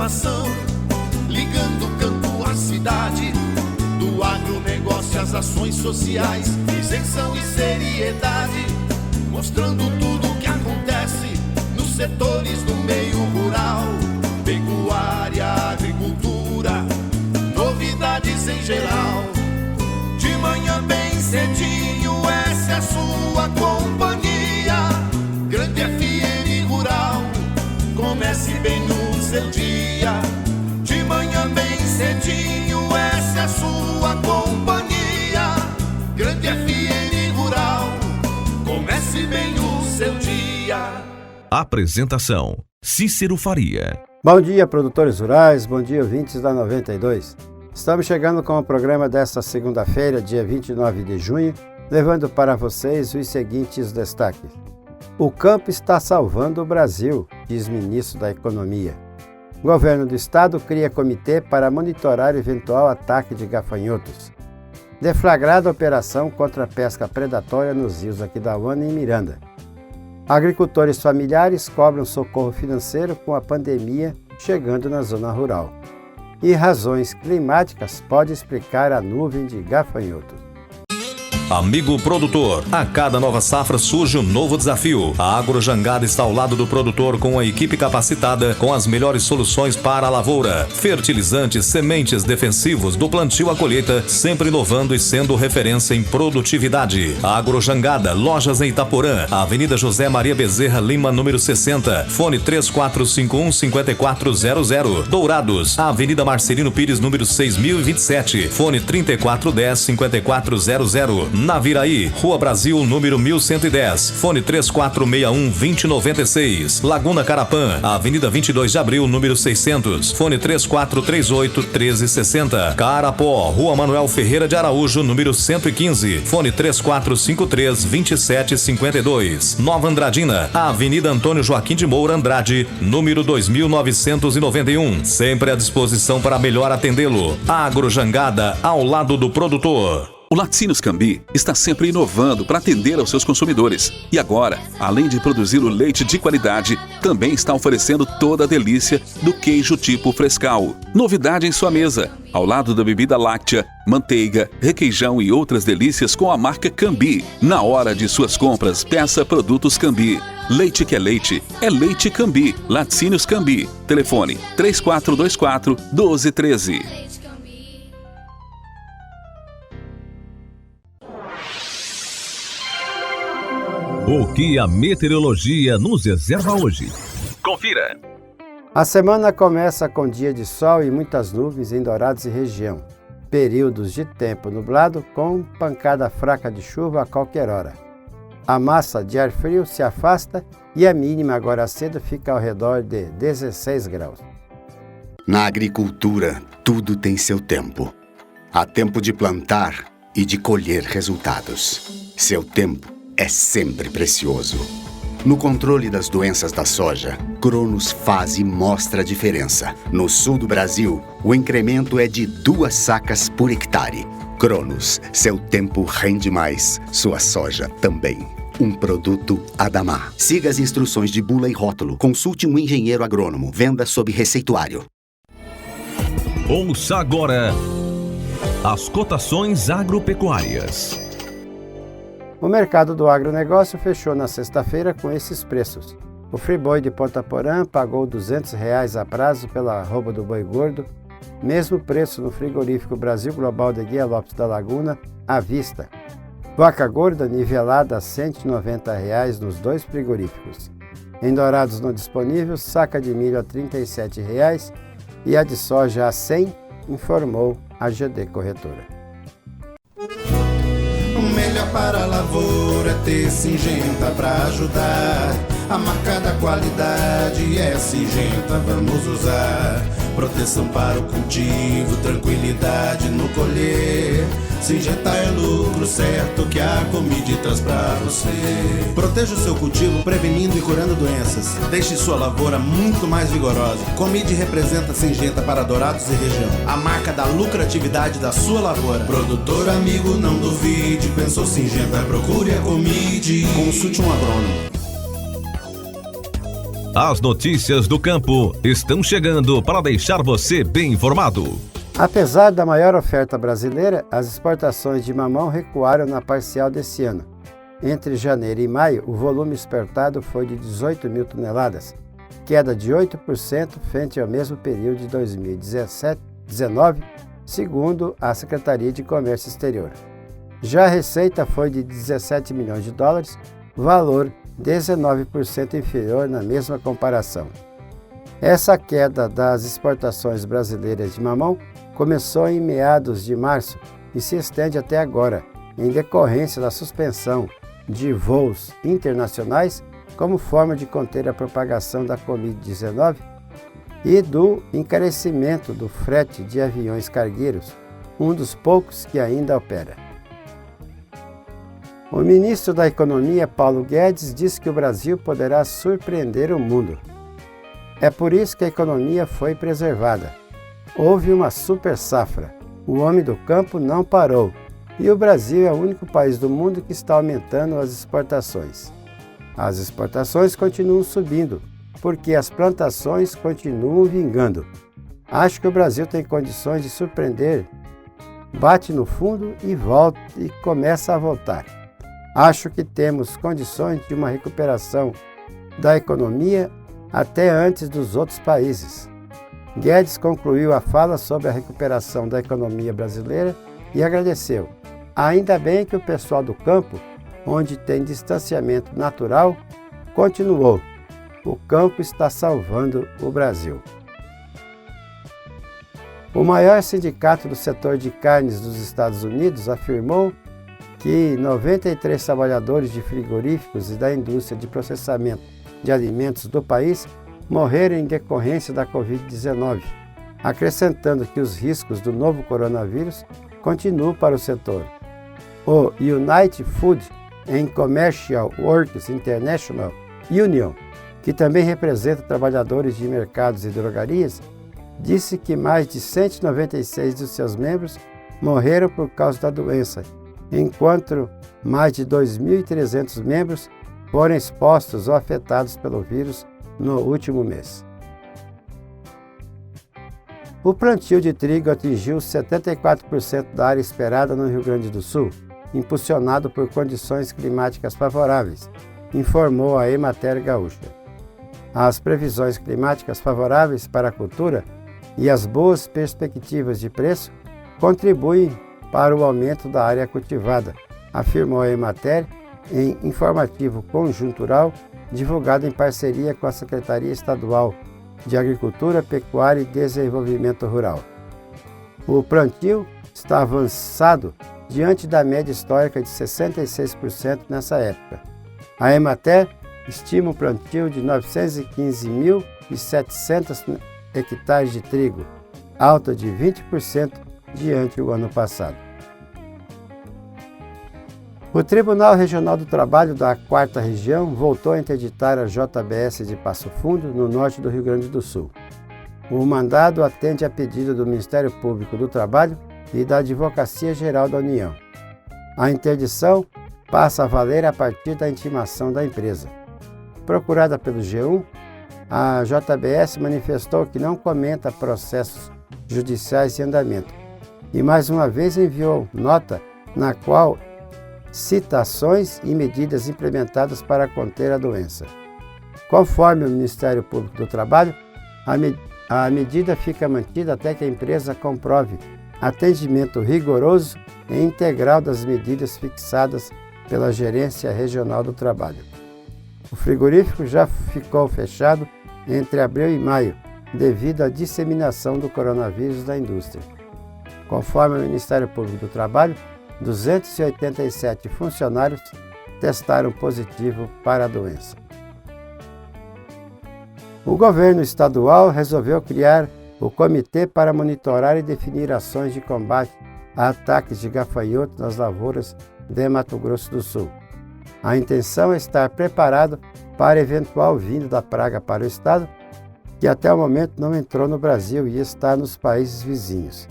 informação, ligando o campo à cidade, do agronegócio às ações sociais, isenção e seriedade, mostrando tudo o que acontece nos setores do meio rural, pecuária, agricultura, novidades em geral. De manhã bem cedinho, essa é a sua companhia, Grande FM Rural. Comece bem no seu dia, de manhã bem cedinho, essa é a sua companhia, Grande FM Rural. Comece bem o seu dia. Apresentação: Cícero Faria. Bom dia, produtores rurais, bom dia, ouvintes da 92. Estamos chegando com o programa desta segunda-feira, dia 29 de junho, levando para vocês os seguintes destaques. O campo está salvando o Brasil, diz ministro da Economia. O governo do estado cria comitê para monitorar eventual ataque de gafanhotos. Deflagrada operação contra a pesca predatória nos rios Aquidauana e Miranda. Agricultores familiares cobram socorro financeiro com a pandemia chegando na zona rural. E razões climáticas podem explicar a nuvem de gafanhotos. Amigo produtor, a cada nova safra surge um novo desafio. A Agrojangada está ao lado do produtor com a equipe capacitada com as melhores soluções para a lavoura. Fertilizantes, sementes, defensivos, do plantio à colheita, sempre inovando e sendo referência em produtividade. A Agrojangada, lojas em Itaporã, Avenida José Maria Bezerra Lima, número 60, fone 3451-5400. Dourados, Avenida Marcelino Pires, número 6027, fone 3410-5400. Naviraí, Rua Brasil, número 1110, fone 3461-2096. Laguna Carapã, Avenida 22 de Abril, número 600, fone 3438-1360. Carapó, Rua Manuel Ferreira de Araújo, número 115, fone 3453-2752. Nova Andradina, Avenida Antônio Joaquim de Moura Andrade, número 2991, sempre à disposição para melhor atendê-lo. Agrojangada, ao lado do produtor. O Laticínios Cambi está sempre inovando para atender aos seus consumidores. E agora, além de produzir o leite de qualidade, também está oferecendo toda a delícia do queijo tipo Frescal. Novidade em sua mesa, ao lado da bebida láctea, manteiga, requeijão e outras delícias com a marca Cambi. Na hora de suas compras, peça produtos Cambi. Leite que é Leite Cambi. Laticínios Cambi. Telefone 3424-1213. O que a meteorologia nos reserva hoje? Confira! A semana começa com dia de sol e muitas nuvens em Dourados e região. Períodos de tempo nublado com pancada fraca de chuva a qualquer hora. A massa de ar frio se afasta e a mínima agora cedo fica ao redor de 16 graus. Na agricultura, tudo tem seu tempo. Há tempo de plantar e de colher resultados. Seu tempo é sempre precioso. No controle das doenças da soja, Cronos faz e mostra a diferença. No sul do Brasil, o incremento é de 2 sacas por hectare. Cronos, seu tempo rende mais, sua soja também. Um produto Adamar. Siga as instruções de bula e rótulo. Consulte um engenheiro agrônomo. Venda sob receituário. Ouça agora as cotações agropecuárias. O mercado do agronegócio fechou na sexta-feira com esses preços. O friboi de Ponta Porã pagou R$ 200 a prazo pela arroba do boi gordo, mesmo preço no frigorífico Brasil Global de Guia Lopes da Laguna, à vista. Vaca gorda nivelada a R$ 190 nos dois frigoríficos. Em Dourados no disponível, saca de milho a R$ 37 e a de soja a R$ 100, informou a GD Corretora. O melhor para a lavoura é ter Syngenta para ajudar. A marca da qualidade é Syngenta, vamos usar. Proteção para o cultivo, tranquilidade no colher. Syngenta é lucro certo que a Comid traz pra você. Proteja o seu cultivo prevenindo e curando doenças. Deixe sua lavoura muito mais vigorosa. Comid representa Syngenta para Dourados e região. A marca da lucratividade da sua lavoura. Produtor amigo, não duvide. Pensou Syngenta, procure a Comid. Consulte um agrônomo. As notícias do campo estão chegando para deixar você bem informado. Apesar da maior oferta brasileira, as exportações de mamão recuaram na parcial desse ano. Entre janeiro e maio, o volume exportado foi de 18 mil toneladas, queda de 8% frente ao mesmo período de 2019, segundo a Secretaria de Comércio Exterior. Já a receita foi de 17 milhões de dólares, valor 19% inferior na mesma comparação. Essa queda das exportações brasileiras de mamão começou em meados de março e se estende até agora, em decorrência da suspensão de voos internacionais como forma de conter a propagação da Covid-19 e do encarecimento do frete de aviões cargueiros, um dos poucos que ainda opera. O ministro da Economia, Paulo Guedes, disse que o Brasil poderá surpreender o mundo. É por isso que a economia foi preservada. Houve uma super safra. O homem do campo não parou. E o Brasil é o único país do mundo que está aumentando as exportações. As exportações continuam subindo, porque as plantações continuam vingando. Acho que o Brasil tem condições de surpreender. Bate no fundo e volta e começa a voltar. Acho que temos condições de uma recuperação da economia até antes dos outros países. Guedes concluiu a fala sobre a recuperação da economia brasileira e agradeceu. Ainda bem que o pessoal do campo, onde tem distanciamento natural, continuou. O campo está salvando o Brasil. O maior sindicato do setor de carnes dos Estados Unidos afirmou que 93 trabalhadores de frigoríficos e da indústria de processamento de alimentos do país morreram em decorrência da Covid-19, acrescentando que os riscos do novo coronavírus continuam para o setor. O United Food and Commercial Workers International Union, que também representa trabalhadores de mercados e drogarias, disse que mais de 196 dos seus membros morreram por causa da doença, enquanto mais de 2.300 membros foram expostos ou afetados pelo vírus no último mês. O plantio de trigo atingiu 74% da área esperada no Rio Grande do Sul, impulsionado por condições climáticas favoráveis, informou a Emater Gaúcha. As previsões climáticas favoráveis para a cultura e as boas perspectivas de preço contribuem para o aumento da área cultivada, afirmou a Emater em informativo conjuntural divulgado em parceria com a Secretaria Estadual de Agricultura, Pecuária e Desenvolvimento Rural. O plantio está avançado diante da média histórica de 66% nessa época. A Emater estima o plantio de 915.700 hectares de trigo, alta de 20% diante do ano passado. O Tribunal Regional do Trabalho da 4ª Região voltou a interditar a JBS de Passo Fundo, no norte do Rio Grande do Sul. O mandado atende a pedido do Ministério Público do Trabalho e da Advocacia Geral da União. A interdição passa a valer a partir da intimação da empresa. Procurada pelo G1, a JBS manifestou que não comenta processos judiciais em andamento e mais uma vez enviou nota na qual cita ações e medidas implementadas para conter a doença. Conforme o Ministério Público do Trabalho, a medida fica mantida até que a empresa comprove atendimento rigoroso e integral das medidas fixadas pela Gerência Regional do Trabalho. O frigorífico já ficou fechado entre abril e maio, devido à disseminação do coronavírus da indústria. Conforme o Ministério Público do Trabalho, 287 funcionários testaram positivo para a doença. O governo estadual resolveu criar o Comitê para monitorar e definir ações de combate a ataques de gafanhoto nas lavouras de Mato Grosso do Sul. A intenção é estar preparado para eventual vinda da praga para o estado, que até o momento não entrou no Brasil e está nos países vizinhos.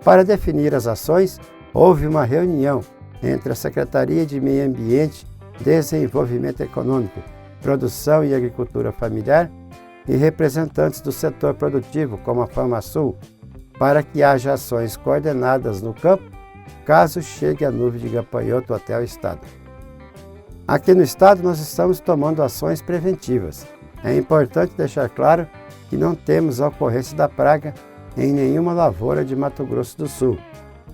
Para definir as ações, houve uma reunião entre a Secretaria de Meio Ambiente e Desenvolvimento Econômico, produção e agricultura familiar e representantes do setor produtivo, como a FamaSul, para que haja ações coordenadas no campo, caso chegue a nuvem de gafanhoto até o estado. Aqui no estado nós estamos tomando ações preventivas. É importante deixar claro que não temos a ocorrência da praga em nenhuma lavoura de Mato Grosso do Sul,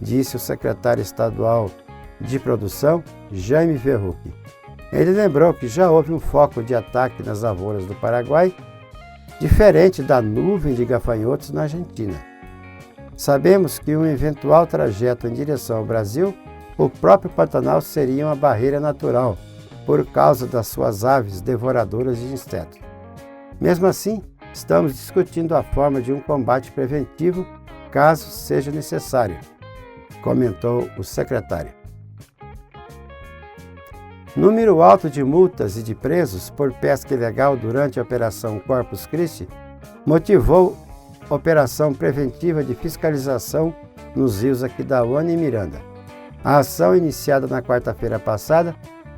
disse o secretário estadual de produção, Jaime Verrucchi. Ele lembrou que já houve um foco de ataque nas lavouras do Paraguai, diferente da nuvem de gafanhotos na Argentina. Sabemos que um eventual trajeto em direção ao Brasil, o próprio Pantanal seria uma barreira natural, por causa das suas aves devoradoras de insetos. Mesmo assim, estamos discutindo a forma de um combate preventivo, caso seja necessário, comentou o secretário. Número alto de multas e de presos por pesca ilegal durante a Operação Corpus Christi motivou operação preventiva de fiscalização nos rios Aquidauana e Miranda. A ação, iniciada na quarta-feira passada,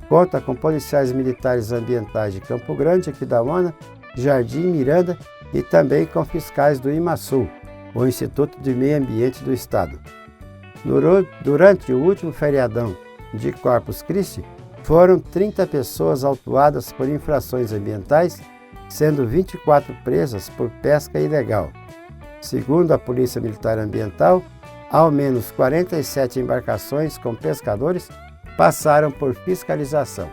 conta com policiais militares ambientais de Campo Grande, Aquidauana, Jardim e Miranda e também com fiscais do IMASUL, o Instituto de Meio Ambiente do Estado. Durante o último feriadão de Corpus Christi, foram 30 pessoas autuadas por infrações ambientais, sendo 24 presas por pesca ilegal. Segundo a Polícia Militar Ambiental, ao menos 47 embarcações com pescadores passaram por fiscalização.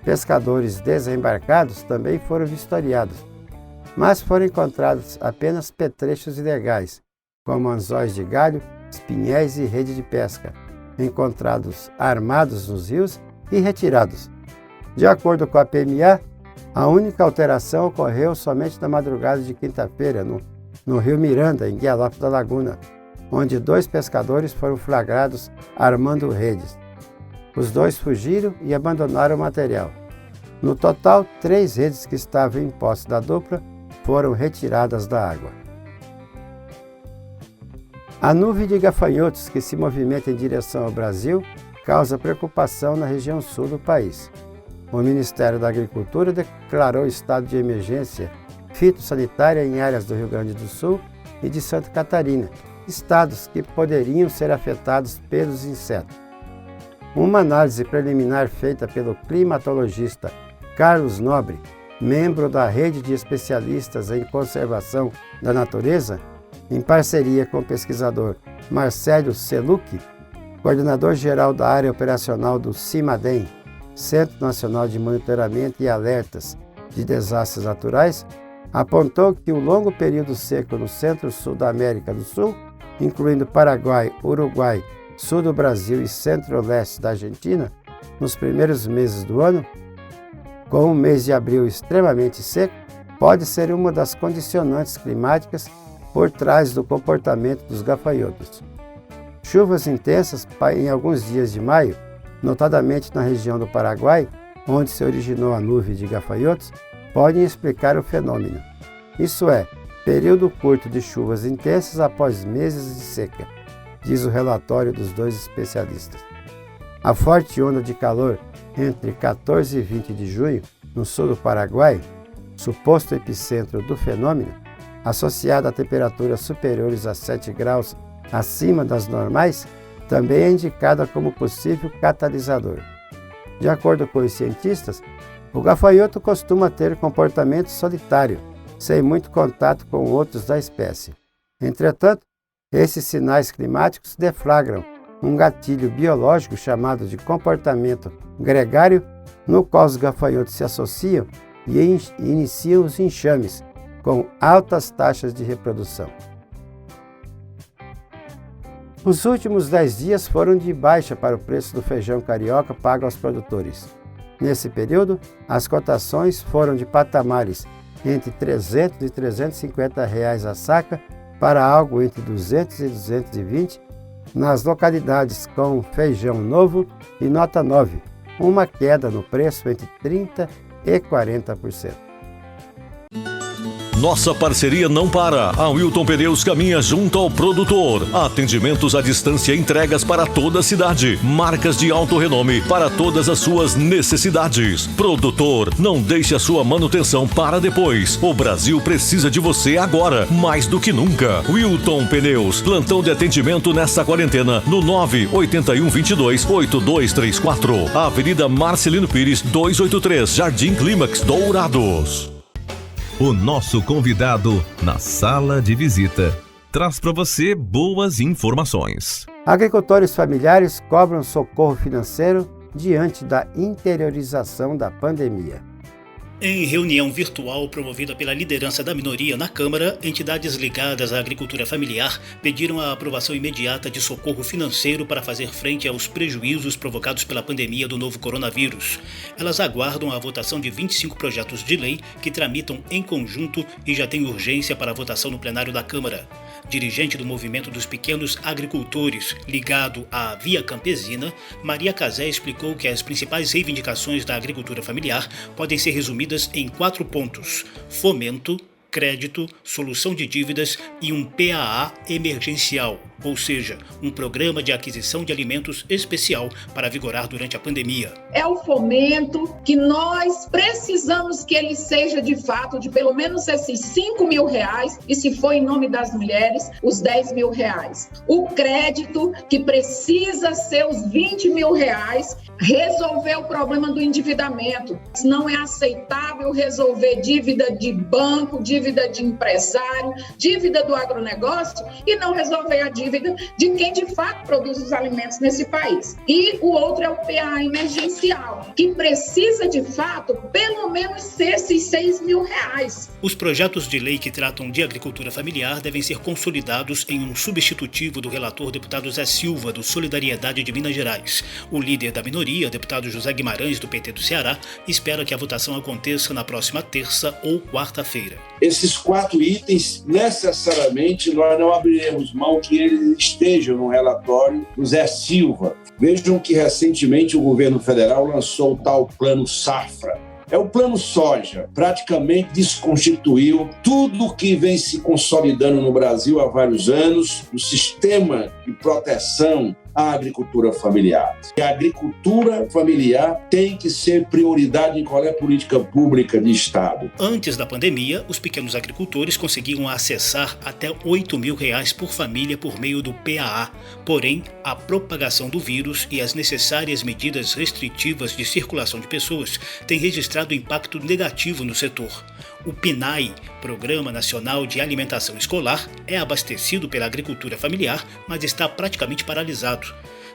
Pescadores desembarcados também foram vistoriados, mas foram encontrados apenas petrechos ilegais, como anzóis de galho, espinhéis e rede de pesca, encontrados armados nos rios e retirados. De acordo com a PMA, a única alteração ocorreu somente na madrugada de quinta-feira, no rio Miranda, em Guialope da Laguna, onde 2 pescadores foram flagrados armando redes. Os 2 fugiram e abandonaram o material. No total, 3 redes que estavam em posse da dupla foram retiradas da água. A nuvem de gafanhotos que se movimenta em direção ao Brasil causa preocupação na região sul do país. O Ministério da Agricultura declarou estado de emergência fitossanitária em áreas do Rio Grande do Sul e de Santa Catarina, estados que poderiam ser afetados pelos insetos. Uma análise preliminar feita pelo climatologista Carlos Nobre, membro da Rede de Especialistas em Conservação da Natureza, em parceria com o pesquisador Marcelo Seluc, coordenador-geral da área operacional do CIMADEM, Centro Nacional de Monitoramento e Alertas de Desastres Naturais, apontou que o longo período seco no centro-sul da América do Sul, incluindo Paraguai, Uruguai, sul do Brasil e centro-leste da Argentina, nos primeiros meses do ano, com o mês de abril extremamente seco, pode ser uma das condicionantes climáticas por trás do comportamento dos gafanhotos. Chuvas intensas em alguns dias de maio, notadamente na região do Paraguai, onde se originou a nuvem de gafanhotos, podem explicar o fenômeno. Isso é, período curto de chuvas intensas após meses de seca, diz o relatório dos 2 especialistas. A forte onda de calor entre 14 e 20 de junho, no sul do Paraguai, suposto epicentro do fenômeno, associada a temperaturas superiores a 7 graus acima das normais, também é indicada como possível catalisador. De acordo com os cientistas, o gafanhoto costuma ter comportamento solitário, sem muito contato com outros da espécie. Entretanto, esses sinais climáticos deflagram um gatilho biológico chamado de comportamento gregário, no qual os gafanhotos se associam e iniciam os enxames, com altas taxas de reprodução. Os últimos 10 dias foram de baixa para o preço do feijão carioca pago aos produtores. Nesse período, as cotações foram de patamares entre R$ 300 e R$ 350 reais a saca para algo entre R$ 200 e R$ 220 nas localidades com feijão novo e nota 9, uma queda no preço entre 30% e 40%. nossa parceria não para. A Wilton Pneus caminha junto ao produtor. Atendimentos à distância e entregas para toda a cidade. Marcas de alto renome para todas as suas necessidades. Produtor, não deixe a sua manutenção para depois. O Brasil precisa de você agora, mais do que nunca. Wilton Pneus, plantão de atendimento nesta quarentena no 981228234. Avenida Marcelino Pires, 283, Jardim Clímax, Dourados. O nosso convidado na sala de visita traz para você boas informações. Agricultores familiares cobram socorro financeiro diante da interiorização da pandemia. Em reunião virtual promovida pela liderança da minoria na Câmara, entidades ligadas à agricultura familiar pediram a aprovação imediata de socorro financeiro para fazer frente aos prejuízos provocados pela pandemia do novo coronavírus. Elas aguardam a votação de 25 projetos de lei que tramitam em conjunto e já têm urgência para a votação no plenário da Câmara. Dirigente do Movimento dos Pequenos Agricultores, ligado à Via Campesina, Maria Casé explicou que as principais reivindicações da agricultura familiar podem ser resumidas em 4 pontos: fomento, crédito, solução de dívidas e um PAA emergencial, ou seja, um programa de aquisição de alimentos especial para vigorar durante a pandemia. É o fomento que nós precisamos que ele seja de fato de pelo menos esses R$5.000 e, se for em nome das mulheres, os R$10.000. O crédito, que precisa ser os R$20.000, resolver o problema do endividamento. Não é aceitável resolver dívida de banco, dívida de empresário, dívida do agronegócio e não resolver a dívida de quem de fato produz os alimentos nesse país. E o outro é o PAA emergencial, que precisa de fato pelo menos ser esses R$6.000. Os projetos de lei que tratam de agricultura familiar devem ser consolidados em um substitutivo do relator deputado Zé Silva, do Solidariedade de Minas Gerais. O líder da minoria, deputado José Guimarães, do PT do Ceará, espera que a votação aconteça na próxima terça ou quarta-feira. Esses 4 itens, necessariamente, nós não abriremos mão que eles estejam no relatório do Zé Silva. Vejam que recentemente o governo federal lançou o tal Plano Safra. É o Plano Soja, praticamente desconstituiu tudo que vem se consolidando no Brasil há vários anos, o sistema de proteção à agricultura familiar. E a agricultura familiar tem que ser prioridade em qualquer política pública de Estado. Antes da pandemia, os pequenos agricultores conseguiam acessar até R$8.000 por família por meio do PAA. Porém, a propagação do vírus e as necessárias medidas restritivas de circulação de pessoas têm registrado impacto negativo no setor. O PNAE, Programa Nacional de Alimentação Escolar, é abastecido pela agricultura familiar, mas está praticamente paralisado.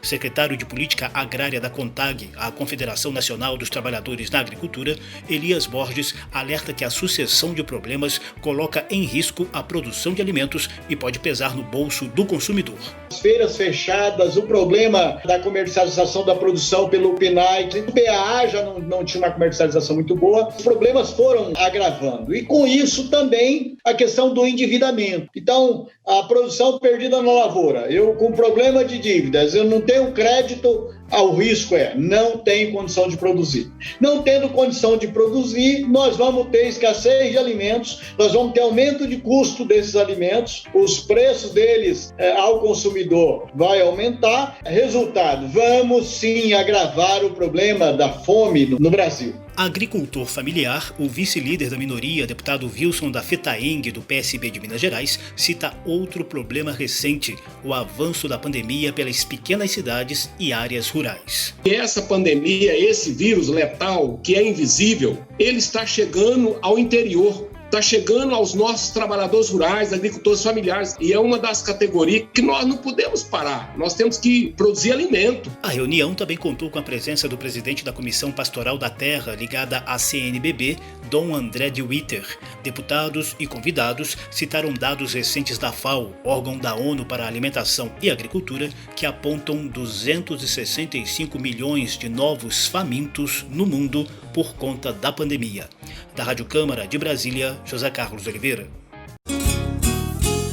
Secretário de Política Agrária da CONTAG, a Confederação Nacional dos Trabalhadores na Agricultura, Elias Borges, alerta que a sucessão de problemas coloca em risco a produção de alimentos e pode pesar no bolso do consumidor. As feiras fechadas, o problema da comercialização da produção pelo PNAE, o PAA já não tinha uma comercialização muito boa, os problemas foram agravando. E com isso também a questão do endividamento. Então, a produção perdida na lavoura, eu com problema de dívidas, eu não tenho crédito, o risco não tem condição de produzir. Não tendo condição de produzir, nós vamos ter escassez de alimentos, nós vamos ter aumento de custo desses alimentos, os preços deles ao consumidor vai aumentar. Resultado, vamos sim agravar o problema da fome no Brasil. Agricultor familiar, o vice-líder da minoria, deputado Wilson da Fetaeng, do PSB de Minas Gerais, cita outro problema recente, o avanço da pandemia pelas pequenas cidades e áreas rurais. Essa pandemia, esse vírus letal, que é invisível, ele está chegando ao interior. Está chegando aos nossos trabalhadores rurais, agricultores familiares, e é uma das categorias que nós não podemos parar. Nós temos que produzir alimento. A reunião também contou com a presença do presidente da Comissão Pastoral da Terra, ligada à CNBB, Dom André de Witter. Deputados e convidados citaram dados recentes da FAO, órgão da ONU para a Alimentação e Agricultura, que apontam 265 milhões de novos famintos no mundo por conta da pandemia. Da Rádio Câmara de Brasília, José Carlos Oliveira.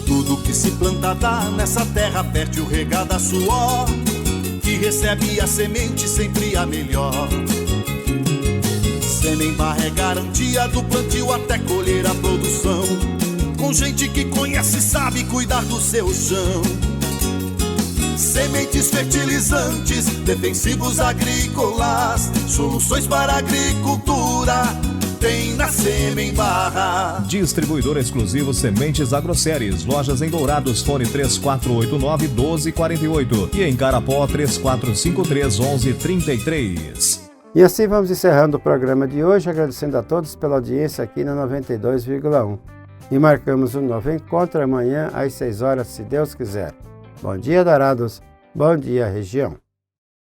Tudo que se planta dá nessa terra fértil regada a suor, que recebe a semente sempre a melhor. Semear é garantia do plantio até colher a produção. cuidar do seu chão. Sementes, fertilizantes, defensivos agrícolas, soluções para a agricultura tem na Sêmen Barra. Distribuidor exclusivo Sementes Agroceres. Lojas em Dourados, fone 3489-1248 e em Carapó 3453-1133. E assim vamos encerrando o programa de hoje, agradecendo a todos pela audiência aqui na 92,1. E marcamos um novo encontro amanhã às 6 horas, se Deus quiser. Bom dia, Dourados. Bom dia, região.